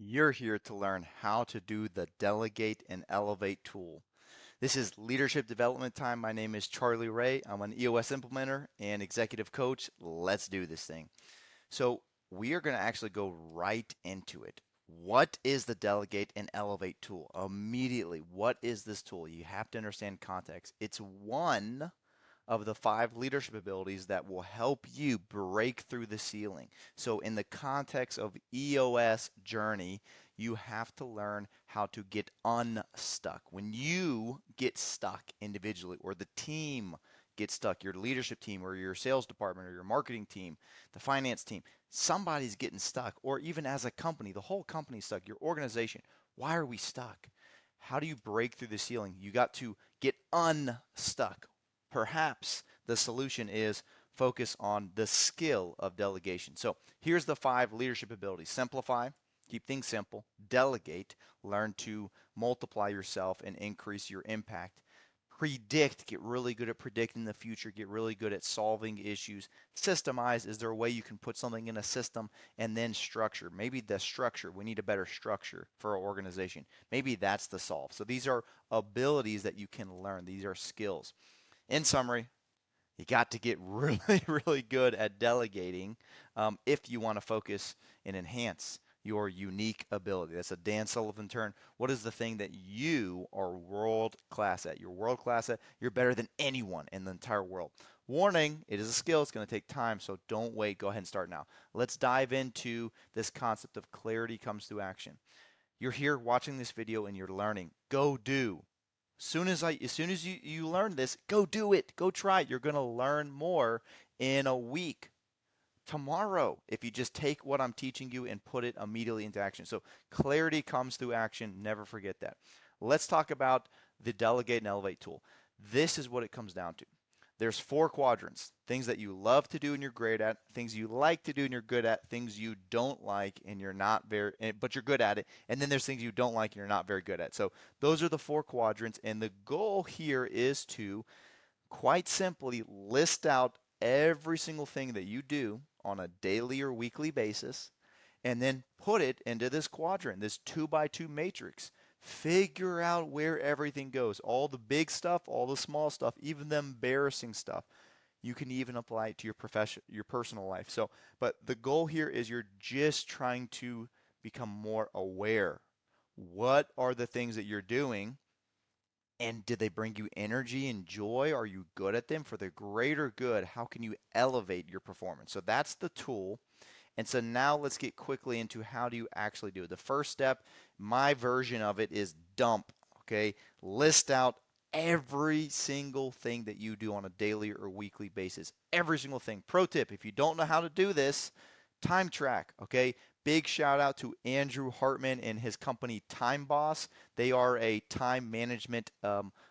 You're here to learn how to do the Delegate and Elevate tool. This is leadership development time. My name is Charlie Ray. I'm an EOS implementer and executive coach. Let's do this thing. So, we are going to actually go right into it. What is the Delegate and Elevate tool? Immediately, what is this tool? You have to understand context. It's one of the 5 leadership abilities that will help you break through the ceiling. So, in the context of EOS journey, you have to learn how to get unstuck. When you get stuck individually, or the team gets stuck, your leadership team, or your sales department, or your marketing team, the finance team, somebody's getting stuck, or even as a company, the whole company's stuck, your organization. Why are we stuck? How do you break through the ceiling? You got to get unstuck. Perhaps the solution is focus on the skill of delegation. So here's the 5 leadership abilities. Simplify, keep things simple. Delegate, learn to multiply yourself and increase your impact. Predict, get really good at predicting the future, get really good at solving issues. Systemize, is there a way you can put something in a system? And then structure. Maybe the structure, we need a better structure for our organization. Maybe that's the solve. So these are abilities that you can learn, these are skills. In summary, you got to get really, really good at delegating if you want to focus and enhance your unique ability. That's a Dan Sullivan term. What is the thing that you are world class at? You're world class at. You're better than anyone in the entire world. Warning, it is a skill. It's going to take time, so don't wait. Go ahead and start now. Let's dive into this concept of clarity comes through action. You're here watching this video and you're learning. Go do. As soon as you learn this, go do it. Go try it. You're going to learn more in a week. Tomorrow, if you just take what I'm teaching you and put it immediately into action. So clarity comes through action. Never forget that. Let's talk about the Delegate and Elevate tool. This is what it comes down to. There's 4 quadrants: things that you love to do and you're great at, things you like to do and you're good at, things you don't like and you're not very, but you're good at it, and then there's things you don't like and you're not very good at. So those are the 4 quadrants, and the goal here is to quite simply list out every single thing that you do on a daily or weekly basis and then put it into this quadrant, this 2 by 2 matrix. Figure out where everything goes, all the big stuff, all the small stuff, even the embarrassing stuff. You can even apply it to your personal life. So, but the goal here is you're just trying to become more aware. What are the things that you're doing? And did they bring you energy and joy? Are you good at them for the greater good? How can you elevate your performance? So that's the tool. And so now let's get quickly into how do you actually do it. The first step, my version of it is dump, okay? List out every single thing that you do on a daily or weekly basis. Every single thing. Pro tip, if you don't know how to do this, time track, okay? Big shout out to Andrew Hartman and his company Time Boss. They are a time management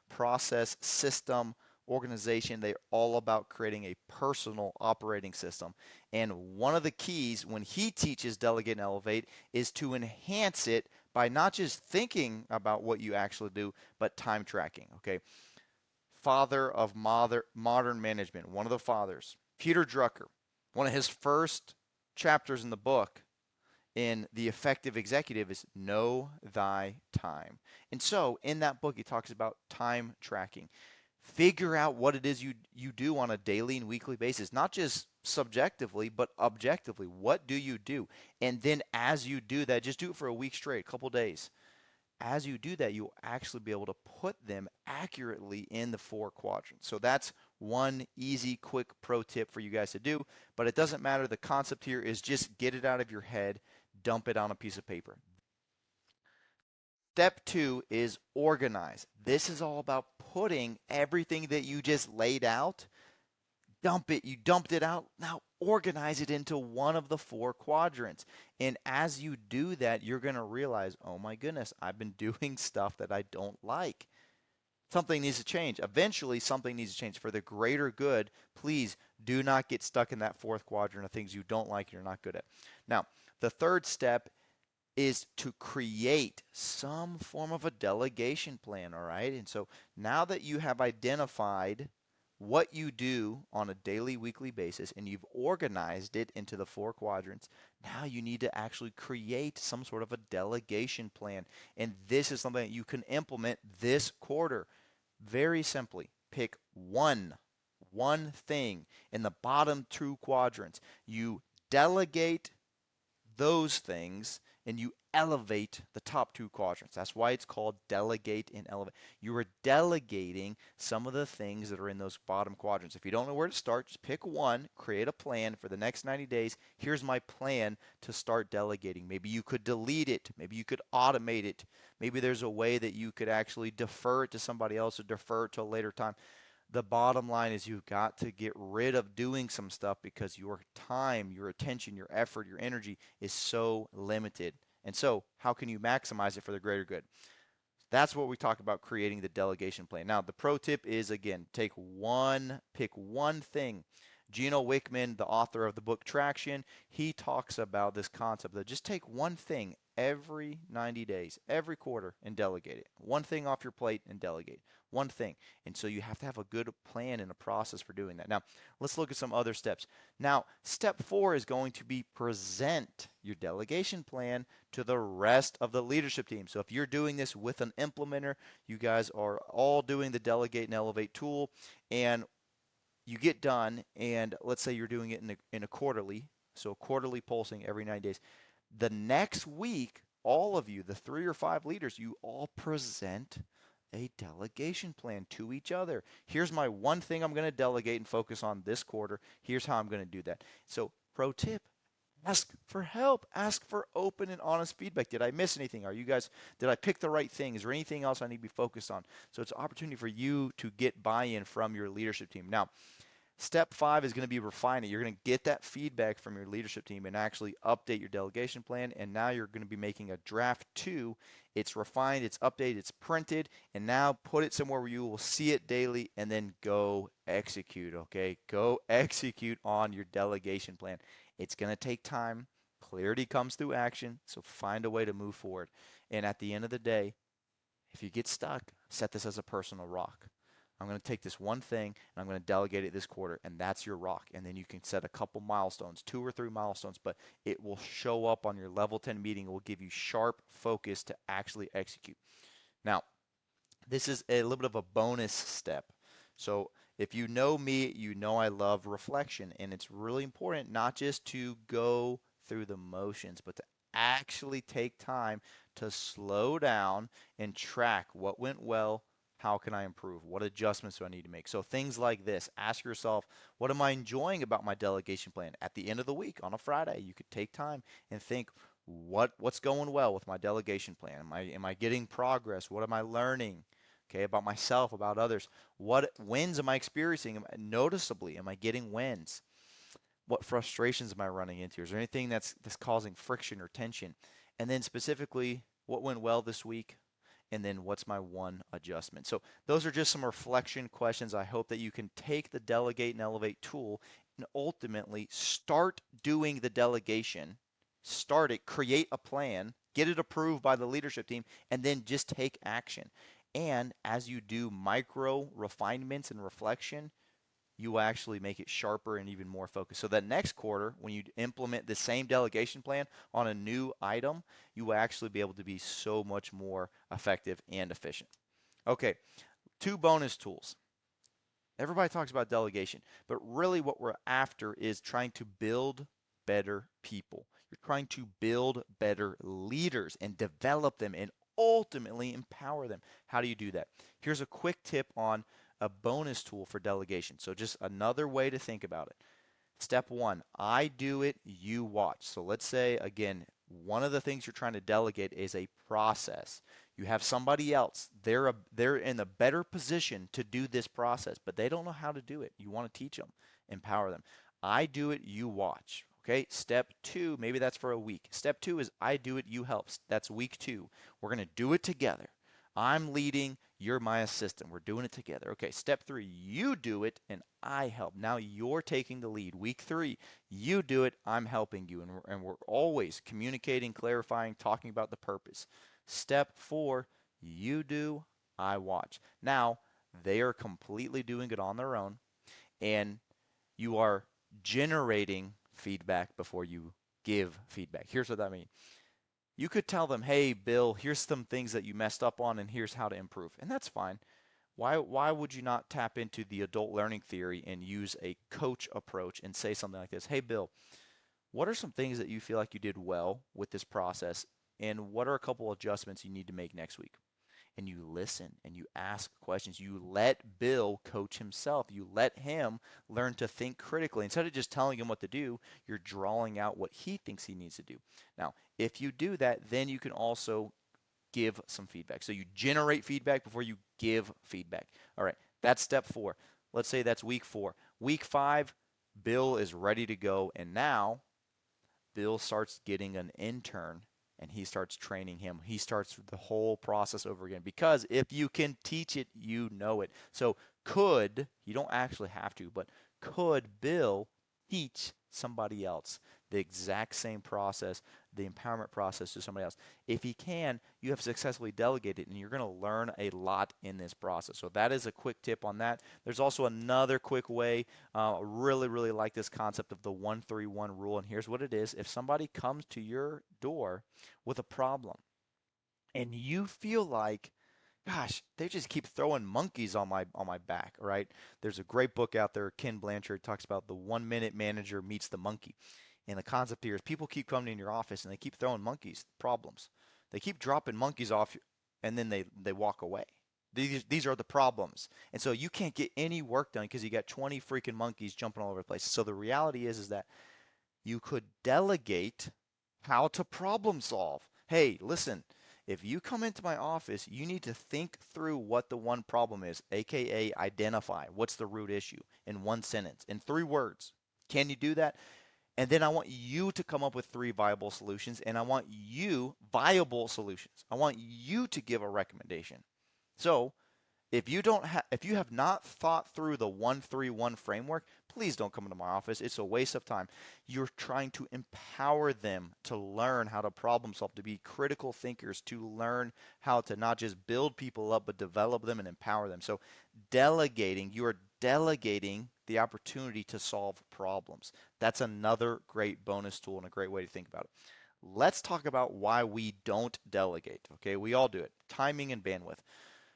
process system organization. They're all about creating a personal operating system. And one of the keys when he teaches Delegate and Elevate is to enhance it by not just thinking about what you actually do, but time tracking. Okay. Father of modern management, one of the fathers, Peter Drucker, one of his first chapters in the book in The Effective Executive is Know Thy Time. And so in that book, he talks about time tracking. Figure out what it is you do on a daily and weekly basis, not just subjectively, but objectively. What do you do? And then as you do that, just do it for a week straight, a couple days. As you do that, you'll actually be able to put them accurately in the 4 quadrants. So that's one easy, quick pro tip for you guys to do. But it doesn't matter. The concept here is just get it out of your head, dump it on a piece of paper. Step 2 is organize. This is all about putting everything that you just laid out, dump it. You dumped it out. Now organize it into one of the 4 quadrants. And as you do that, you're going to realize, oh my goodness, I've been doing stuff that I don't like. Something needs to change. Eventually, something needs to change for the greater good. Please do not get stuck in that 4th quadrant of things you don't like and you're not good at. Now, the third step is to create some form of a delegation plan, all right? And so now that you have identified what you do on a daily, weekly basis, and you've organized it into the 4 quadrants. Now you need to actually create some sort of a delegation plan. And this is something that you can implement this quarter. Very simply, pick one thing in the bottom 2 quadrants. You delegate those things and you elevate the top 2 quadrants. That's why it's called delegate and elevate. You are delegating some of the things that are in those bottom quadrants. If you don't know where to start, just pick one, create a plan for the next 90 days. Here's my plan to start delegating. Maybe you could delete it. Maybe you could automate it. Maybe there's a way that you could actually defer it to somebody else or defer it to a later time. The bottom line is you've got to get rid of doing some stuff because your time, your attention, your effort, your energy is so limited. And so, how can you maximize it for the greater good? That's what we talk about creating the delegation plan. Now, the pro tip is again, pick one thing. Gino Wickman, the author of the book Traction, he talks about this concept that just take one thing every 90 days, every quarter, and delegate it. One thing off your plate and delegate. One thing. And so you have to have a good plan and a process for doing that. Now, let's look at some other steps. Now, step 4 is going to be present your delegation plan to the rest of the leadership team. So if you're doing this with an implementer, you guys are all doing the Delegate and Elevate tool, and you get done, and let's say you're doing it in a quarterly, so quarterly pulsing every 90 days. The next week, all of you, the 3 or 5 leaders, you all present a delegation plan to each other. Here's my one thing I'm going to delegate and focus on this quarter. Here's how I'm going to do that. So, pro tip, ask for help. Ask for open and honest feedback. Did I miss anything? Did I pick the right thing? Is there anything else I need to be focused on? So it's an opportunity for you to get buy-in from your leadership team. Now, step 5 is going to be refining. You're going to get that feedback from your leadership team and actually update your delegation plan. And now you're going to be making a draft 2. It's refined, it's updated, it's printed, and now put it somewhere where you will see it daily and then go execute, okay? Go execute on your delegation plan. It's going to take time. Clarity comes through action, so find a way to move forward. And at the end of the day, if you get stuck, set this as a personal rock. I'm going to take this one thing and I'm going to delegate it this quarter, and that's your rock. And then you can set a couple milestones, 2 or 3 milestones, but it will show up on your level 10 meeting. It will give you sharp focus to actually execute. Now, this is a little bit of a bonus step. So if you know me, you know I love reflection, and it's really important not just to go through the motions, but to actually take time to slow down and track what went well. How can I improve? What adjustments do I need to make? So things like this, ask yourself, what am I enjoying about my delegation plan? At the end of the week on a Friday, you could take time and think, what's going well with my delegation plan? Am I getting progress? What am I learning? Okay, about myself, about others. What wins am I experiencing? Noticeably, am I getting wins? What frustrations am I running into? Is there anything that's causing friction or tension? And then specifically, what went well this week? And then what's my one adjustment? So those are just some reflection questions. I hope that you can take the Delegate and Elevate tool and ultimately start doing the delegation. Start it, create a plan, get it approved by the leadership team, and then just take action. And as you do micro refinements and reflection, you will actually make it sharper and even more focused. So that next quarter, when you implement the same delegation plan on a new item, you will actually be able to be so much more effective and efficient. Okay, 2 bonus tools. Everybody talks about delegation, but really what we're after is trying to build better people. You're trying to build better leaders and develop them and ultimately empower them. How do you do that? Here's a quick tip on a bonus tool for delegation. So just another way to think about it. Step 1, I do it, you watch. So let's say, again, one of the things you're trying to delegate is a process. You have somebody else, they're in a better position to do this process, but they don't know how to do it. You want to teach them, empower them. I do it, you watch. Okay, step 2, maybe that's for a week. Step 2 is I do it, you help. That's week 2. We're going to do it together. I'm leading, you're my assistant. We're doing it together. Okay, step 3, you do it and I help. Now you're taking the lead. Week 3, you do it, I'm helping you. And we're always communicating, clarifying, talking about the purpose. Step 4, you do, I watch. Now they are completely doing it on their own. and you are generating feedback before you give feedback. Here's what that means. You could tell them, hey, Bill, here's some things that you messed up on, and here's how to improve. And that's fine. Why would you not tap into the adult learning theory and use a coach approach and say something like this? Hey, Bill, what are some things that you feel like you did well with this process? And what are a couple adjustments you need to make next week? And you listen and you ask questions. You let Bill coach himself. You let him learn to think critically. Instead of just telling him what to do, you're drawing out what he thinks he needs to do. Now, if you do that, then you can also give some feedback. So you generate feedback before you give feedback. All right, that's step 4. Let's say that's week 4. Week 5, Bill is ready to go, and now Bill starts getting an intern and he starts training him. He starts the whole process over again because if you can teach it, you know it. So you don't actually have to, but could Bill teach somebody else the exact same process, the empowerment process to somebody else? If he can, you have successfully delegated and you're going to learn a lot in this process. So that is a quick tip on that. There's also another quick way. Really, really like this concept of the 1-3-1 rule. And here's what it is. If somebody comes to your door with a problem and you feel like, gosh, they just keep throwing monkeys on my back, right? There's a great book out there, Ken Blanchard talks about the 1-minute manager meets the monkey. And the concept here is people keep coming in your office and they keep throwing monkeys, problems. They keep dropping monkeys off and then they walk away. These are the problems. And so you can't get any work done because you got 20 freaking monkeys jumping all over the place. So the reality is that you could delegate how to problem solve. Hey, listen, if you come into my office, you need to think through what the one problem is, aka identify what's the root issue in one sentence, in 3 words. Can you do that? And then I want you to come up with 3 viable solutions, and I want you viable solutions. I want you to give a recommendation. So if you have not thought through the 1-3-1 framework, please don't come into my office. It's a waste of time. You're trying to empower them to learn how to problem solve, to be critical thinkers, to learn how to not just build people up, but develop them and empower them. So you are delegating the opportunity to solve problems. That's another great bonus tool and a great way to think about it. Let's talk about why we don't delegate. Okay, we all do it. Timing and bandwidth.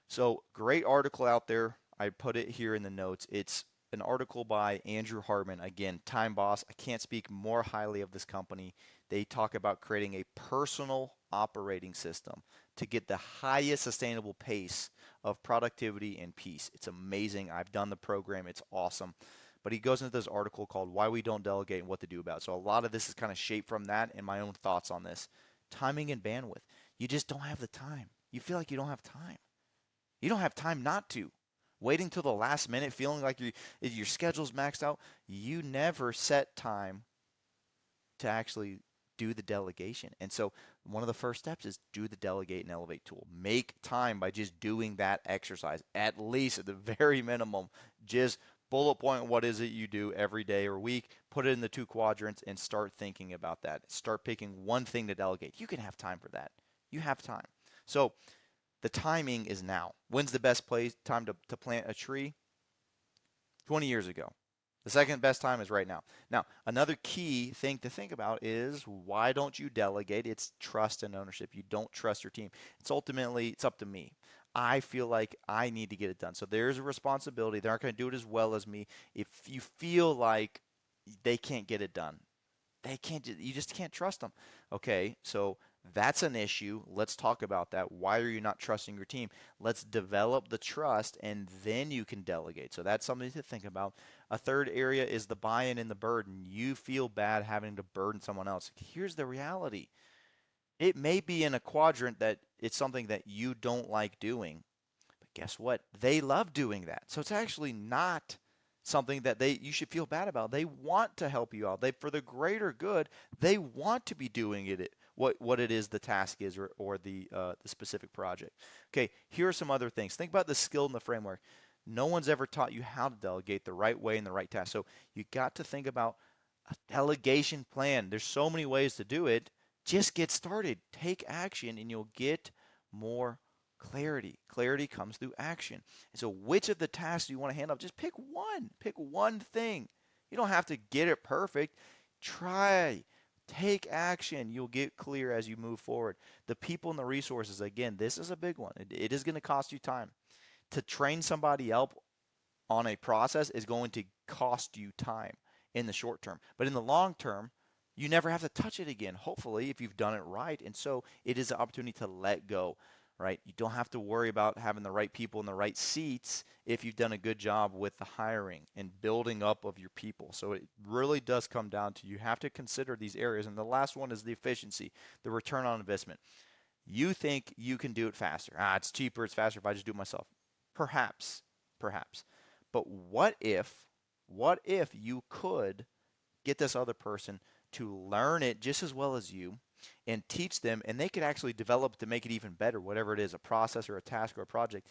So, great article out there. I put it here in the notes. It's an article by Andrew Hartman. Again, Time Boss. I can't speak more highly of this company. They talk about creating a personal operating system to get the highest sustainable pace of productivity and peace. It's amazing. I've done the program. It's awesome. But he goes into this article called Why We Don't Delegate and What to Do About it. So a lot of this is kind of shaped from that and my own thoughts on this. Timing and bandwidth. You just don't have the time. You feel like you don't have time. You don't have time not to. Waiting till the last minute, feeling like your schedule's maxed out. You never set time to actually do the delegation. And so one of the first steps is do the Delegate and Elevate tool. Make time by just doing that exercise. At least at the very minimum, just bullet point what is it you do every day or week, put it in the 2 quadrants and start thinking about that. Start picking one thing to delegate. You can have time for that. You have time. So the timing is now. When's the best time to plant a tree? 20 years ago. The second best time is right now. Now, another key thing to think about is why don't you delegate? It's trust and ownership. You don't trust your team. It's up to me. I feel like I need to get it done. So there's a responsibility. They aren't going to do it as well as me. If you feel like they can't get it done, you just can't trust them. Okay, so that's an issue. Let's talk about that. Why are you not trusting your team? Let's develop the trust and then you can delegate. So that's something to think about. A third area is the buy-in and the burden. You feel bad having to burden someone else. Here's the reality. It may be in a quadrant that it's something that you don't like doing, but guess what? They love doing that. So it's actually not something that you should feel bad about. They want to help you out. For the greater good, they want to be doing it what it is the task is or the specific project. Okay, here are some other things. Think about the skill in the framework. No one's ever taught you how to delegate the right way and the right task. So you got to think about a delegation plan. There's so many ways to do it. Just get started. Take action and you'll get more Clarity. Clarity comes through action. And so which of the tasks do you want to hand off? Just pick one. Pick one thing. You don't have to get it perfect. Try. Take action. You'll get clear as you move forward. The people and the resources, again, this is a big one. It is going to cost you time. To train somebody else on a process is going to cost you time in the short term. But in the long term, you never have to touch it again, hopefully, if you've done it right. And so it is an opportunity to let go, right? You don't have to worry about having the right people in the right seats if you've done a good job with the hiring and building up of your people. So it really does come down to you have to consider these areas. And the last one is the efficiency, the return on investment. You think you can do it faster. It's cheaper, it's faster if I just do it myself. Perhaps, perhaps. But what if you could get this other person to learn it just as well as you and teach them, and they could actually develop to make it even better, whatever it is, a process or a task or a project,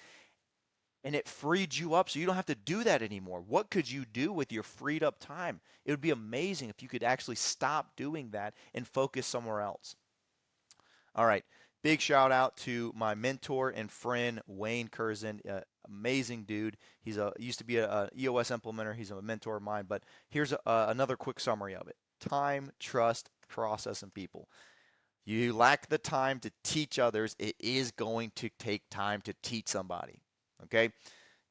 and it freed you up so you don't have to do that anymore. What could you do with your freed up time? It would be amazing if you could actually stop doing that and focus somewhere else. All right. Big shout out to my mentor and friend Wayne Curzon. Amazing dude. He's used to be a EOS implementer. He's a mentor of mine. But here's another quick summary of it: time, trust, process, and people. You lack the time to teach others. It is going to take time to teach somebody. Okay.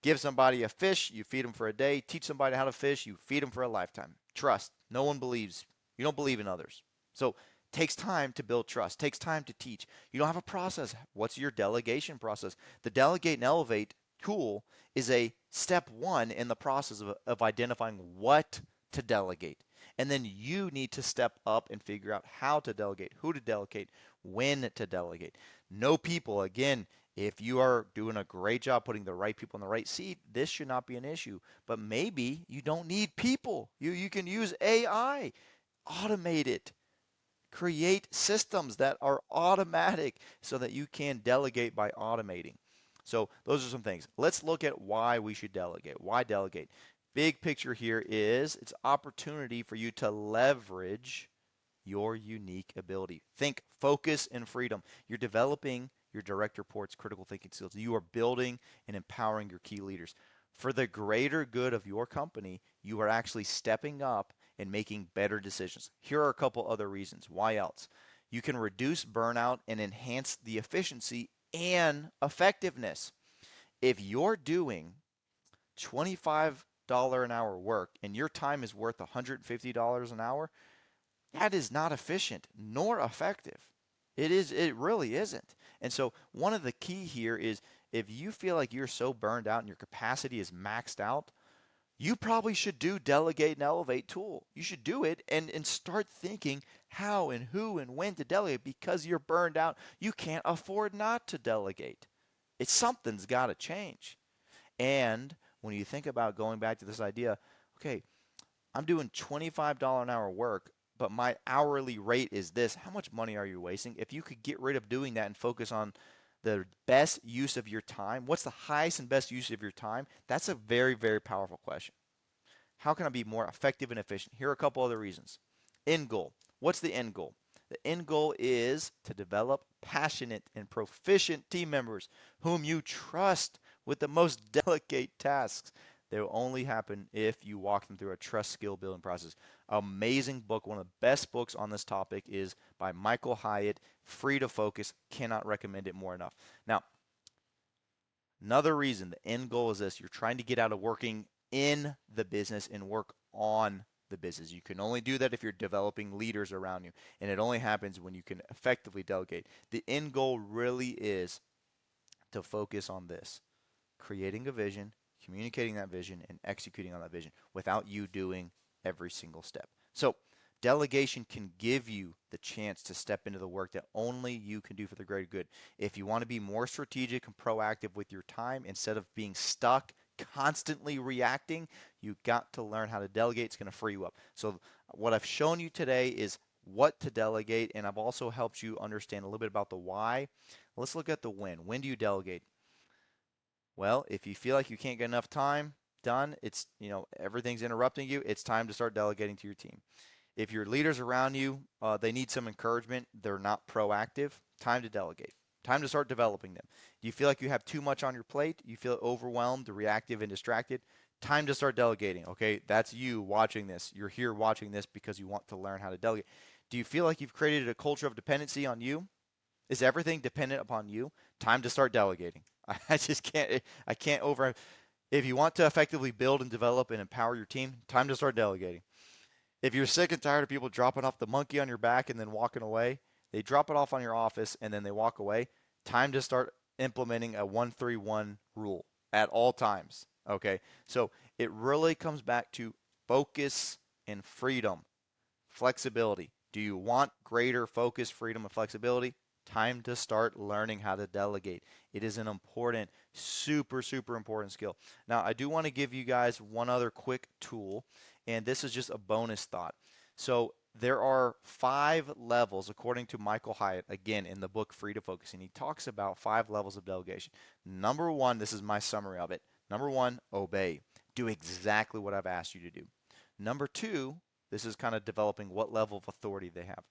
Give somebody a fish, you feed them for a day. Teach somebody how to fish, you feed them for a lifetime. Trust. No one believes. You don't believe in others. So it takes time to build trust. Takes time to teach. You don't have a process. What's your delegation process? The Delegate and Elevate tool is a step one in the process of identifying what to delegate. And then you need to step up and figure out how to delegate, who to delegate, when to delegate. No people, again, if you are doing a great job putting the right people in the right seat, this should not be an issue. But maybe you don't need people. You can use AI, automate it, create systems that are automatic so that you can delegate by automating. So those are some things. Let's look at why we should delegate. Why delegate? Big picture here is it's opportunity for you to leverage your unique ability. Think focus and freedom. You're developing your direct reports, critical thinking skills. You are building and empowering your key leaders. For the greater good of your company, you are actually stepping up and making better decisions. Here are a couple other reasons. Why else? You can reduce burnout and enhance the efficiency and effectiveness. If you're doing $25 an hour work and your time is worth $150 an hour, that is not efficient nor effective. It really isn't. And so one of the key here is if you feel like you're so burned out and your capacity is maxed out, you probably should do Delegate and Elevate tool. You should do it and start thinking how and who and when to delegate because you're burned out. You can't afford not to delegate. It's something's got to change. And when you think about going back to this idea, okay, I'm doing $25 an hour work, but my hourly rate is this. How much money are you wasting? If you could get rid of doing that and focus on the best use of your time, what's the highest and best use of your time? That's a very, very powerful question. How can I be more effective and efficient? Here are a couple other reasons. End goal. What's the end goal? The end goal is to develop passionate and proficient team members whom you trust with the most delicate tasks. They will only happen if you walk them through a trust skill building process. Amazing book. One of the best books on this topic is by Michael Hyatt, Free to Focus. Cannot recommend it more enough. Now, another reason, the end goal is this: you're trying to get out of working in the business and work on the business. You can only do that if you're developing leaders around you, and it only happens when you can effectively delegate. The end goal really is to focus on this: creating a vision, communicating that vision, and executing on that vision without you doing every single step. So, delegation can give you the chance to step into the work that only you can do for the greater good. If you want to be more strategic and proactive with your time instead of being stuck constantly reacting, you got to learn how to delegate. It's going to free you up. So, what I've shown you today is what to delegate, and I've also helped you understand a little bit about the why. Let's look at the when. When do you delegate? Well, if you feel like you can't get enough time done, it's, everything's interrupting you, it's time to start delegating to your team. If your leaders around you, they need some encouragement, they're not proactive, time to delegate. Time to start developing them. Do you feel like you have too much on your plate? You feel overwhelmed, reactive, and distracted? Time to start delegating. Okay, that's you watching this. You're here watching this because you want to learn how to delegate. Do you feel like you've created a culture of dependency on you? Is everything dependent upon you? Time to start delegating. I just can't. I can't over. If you want to effectively build and develop and empower your team, time to start delegating. If you're sick and tired of people dropping off the monkey on your back and then walking away, they drop it off on your office and then they walk away. Time to start implementing a 1-3-1 rule at all times. Okay. So it really comes back to focus and freedom, flexibility. Do you want greater focus, freedom, and flexibility? Time to start learning how to delegate. It is an important, super, super important skill. Now, I do want to give you guys one other quick tool, and this is just a bonus thought. So, there are 5 levels, according to Michael Hyatt, again, in the book Free to Focus, and he talks about 5 levels of delegation. Number one, this is my summary of it. Number one, obey. Do exactly what I've asked you to do. Number two, this is kind of developing what level of authority they have.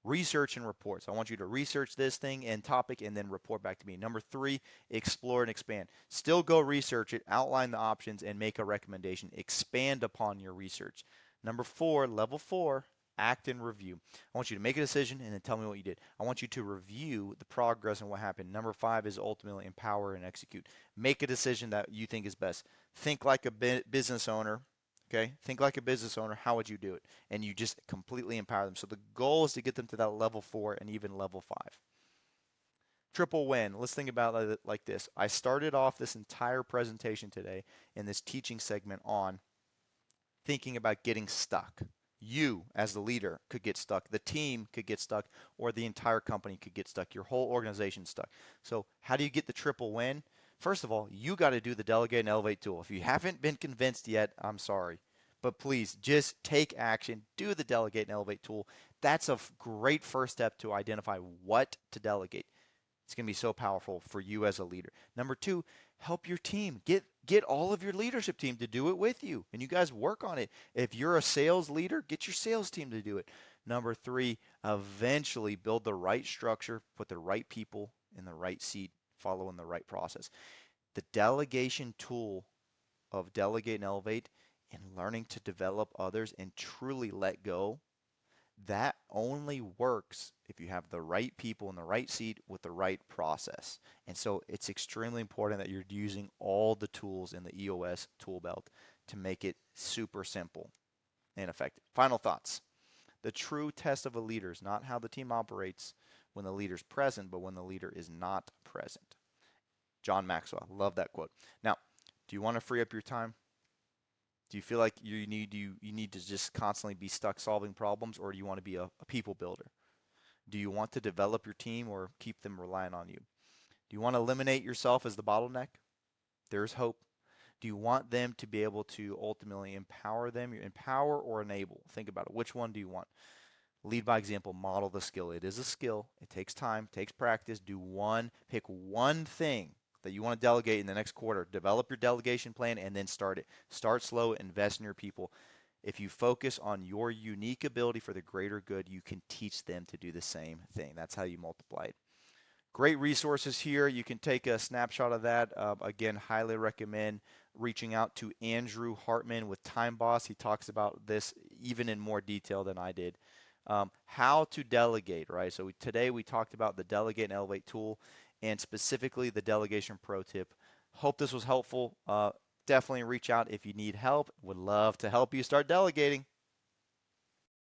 Research and reports. I want you to research this thing and topic and then report back to me. Number three, explore and expand. Still go research it, outline the options, and make a recommendation. Expand upon your research. Number four, level four, act and review. I want you to make a decision and then tell me what you did. I want you to review the progress and what happened. Number five is ultimately empower and execute. Make a decision that you think is best. Think like a business owner. Okay, think like a business owner. How would you do it? And you just completely empower them. So the goal is to get them to that level four and even level five. Triple win. Let's think about it like this. I started off this entire presentation today in this teaching segment on thinking about getting stuck. You, as the leader, could get stuck. The team could get stuck, or the entire company could get stuck. Your whole organization stuck. So, how do you get the triple win? First of all, you got to do the Delegate and Elevate tool. If you haven't been convinced yet, I'm sorry. But please just take action, do the Delegate and Elevate tool. That's a great first step to identify what to delegate. It's going to be so powerful for you as a leader. Number two, help your team. Get all of your leadership team to do it with you, and you guys work on it. If you're a sales leader, get your sales team to do it. Number three, eventually build the right structure, put the right people in the right seat, following the right process. The delegation tool of Delegate and Elevate and learning to develop others and truly let go, that only works if you have the right people in the right seat with the right process. And so it's extremely important that you're using all the tools in the EOS tool belt to make it super simple and effective. Final thoughts. The true test of a leader is not how the team operates when the leader's present, but when the leader is not present. John Maxwell, love that quote. Now, do you want to free up your time? Do you feel like you need to just constantly be stuck solving problems, or do you want to be a people builder? Do you want to develop your team or keep them relying on you? Do you want to eliminate yourself as the bottleneck? There's hope. Do you want them to be able to ultimately empower them? Empower or enable? Think about it. Which one do you want? Lead by example, model the skill. It is a skill. It takes time, takes practice. Pick one thing that you want to delegate in the next quarter. Develop your delegation plan and then start it. Start slow, invest in your people. If you focus on your unique ability for the greater good, you can teach them to do the same thing. That's how you multiply it. Great resources here. You can take a snapshot of that. Again, highly recommend reaching out to Andrew Hartman with Time Boss. He talks about this even in more detail than I did. How to delegate, right? So today we talked about the Delegate and Elevate tool and specifically the delegation pro tip. Hope this was helpful. Definitely reach out if you need help. Would love to help you start delegating.